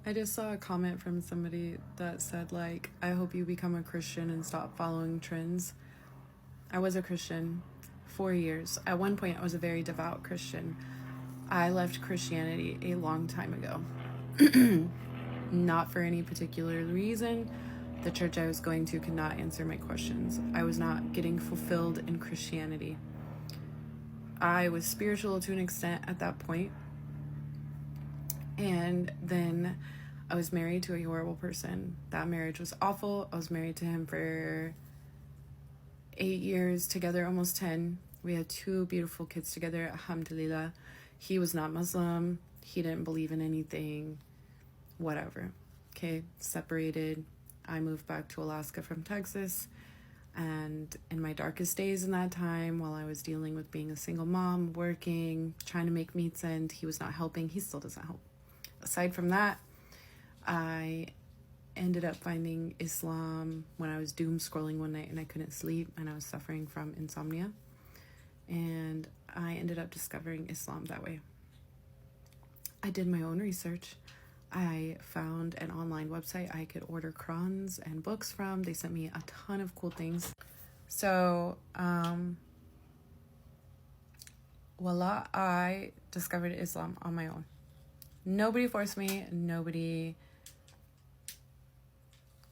I just saw a comment from somebody that said, like, I hope you become a Christian and stop following trends. I was a Christian 4 years. At one point, I was a very devout Christian. I left Christianity a long time ago. Not for any particular reason. The church I was going to could not answer my questions. I was not getting fulfilled in Christianity. I was spiritual to an extent at that point. And then I was married to a horrible person. That marriage was awful. I was married to him for 8 years, together almost 10. We had 2 beautiful kids together, alhamdulillah. He was not Muslim. He didn't believe in anything. Whatever. Okay, separated. I moved back to Alaska from Texas. And in my darkest days in that time, while I was dealing with being a single mom, working, trying to make meets end, he was not helping. He still doesn't help. Aside from that, I ended up finding Islam when I was doom scrolling one night and I couldn't sleep and I was suffering from insomnia. And I ended up discovering Islam that way. I did my own research. I found an online website I could order Qurans and books from. They sent me a ton of cool things. So, voila, I discovered Islam on my own. Nobody forced me. Nobody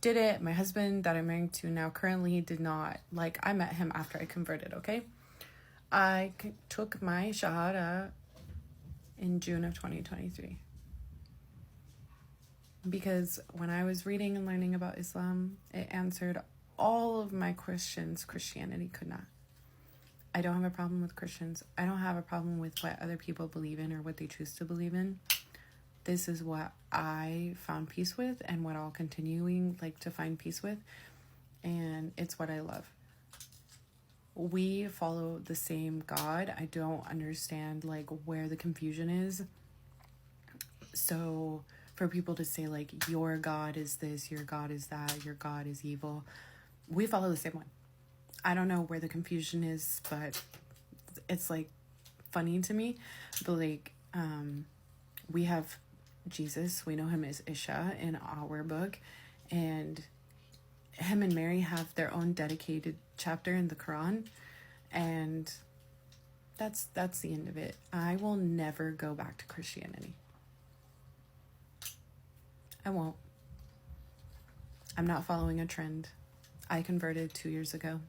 did it. My husband that I'm married to now currently did not. Like, I met him after I converted, okay? I took my Shahada in June of 2023. Because when I was reading and learning about Islam, it answered all of my questions Christianity could not. I don't have a problem with Christians. I don't have a problem with what other people believe in or what they choose to believe in. This is what I found peace with and what I'll continuing to find peace with. And it's what I love. We follow the same God. I don't understand where the confusion is. So for people to say your God is this, your God is that, your God is evil, we follow the same one. I don't know where the confusion is, but it's funny to me. But we have Jesus, we know him as Isha in our book, and him and Mary have their own dedicated chapter in the Quran, and that's the end of it. I will never go back to Christianity. I won't. I'm not following a trend. I converted 2 years ago.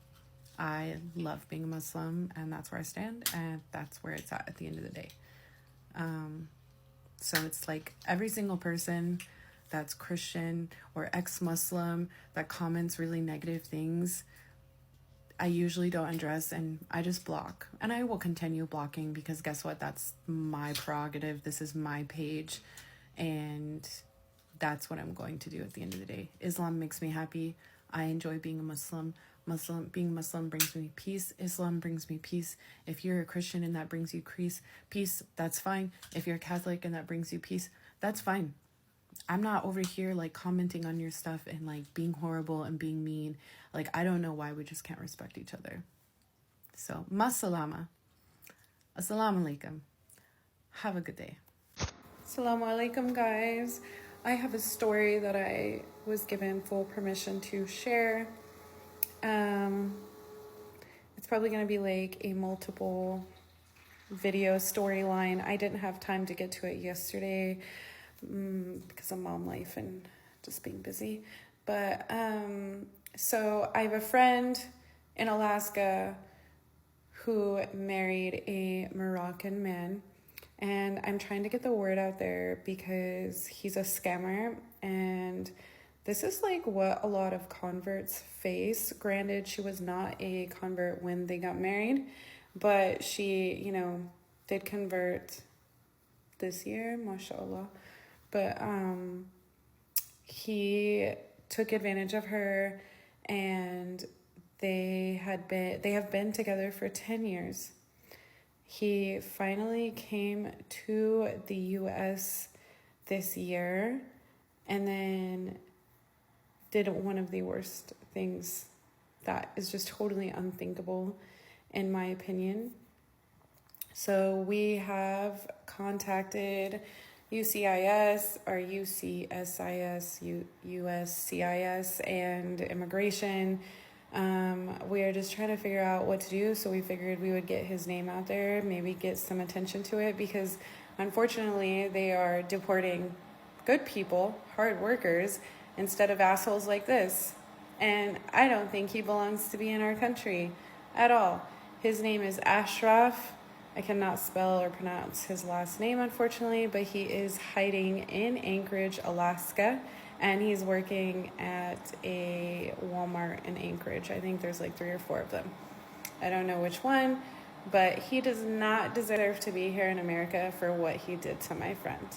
I love being a Muslim, and that's where I stand, and that's where it's at the end of the day. So it's every single person that's Christian or ex-Muslim that comments really negative things, I usually don't address, and I just block. And I will continue blocking because guess what? That's my prerogative. This is my page, and that's what I'm going to do at the end of the day. Islam makes me happy. I enjoy being a Muslim. Being Muslim brings me peace. Islam brings me peace. If you're a Christian and that brings you peace, that's fine. If you're a Catholic and that brings you peace, that's fine. I'm not over here commenting on your stuff and being horrible and being mean. I don't know why we just can't respect each other. So, masalama. Assalamu alaikum. Have a good day. Assalamu alaikum, guys. I have a story that I was given full permission to share. It's probably going to be a multiple video storyline. I didn't have time to get to it yesterday because of mom life and just being busy. But so I have a friend in Alaska who married a Moroccan man. And I'm trying to get the word out there because he's a scammer, and this is what a lot of converts face. Granted, she was not a convert when they got married, but she, did convert this year, mashallah. But he took advantage of her, and they have been together for 10 years. He finally came to the U.S. this year and then did one of the worst things that is just totally unthinkable, in my opinion. So we have contacted, UCIS or UCSIS, USCIS, and immigration. We are just trying to figure out what to do, so we figured we would get his name out there, maybe get some attention to it, because unfortunately they are deporting good people, hard workers, instead of assholes like this. And I don't think he belongs to be in our country at all. His name is Ashraf. I cannot spell or pronounce his last name, unfortunately, but he is hiding in Anchorage, Alaska, and he's working at a Walmart in Anchorage. I think there's like 3 or 4 of them. I don't know which one, but he does not deserve to be here in America for what he did to my friend.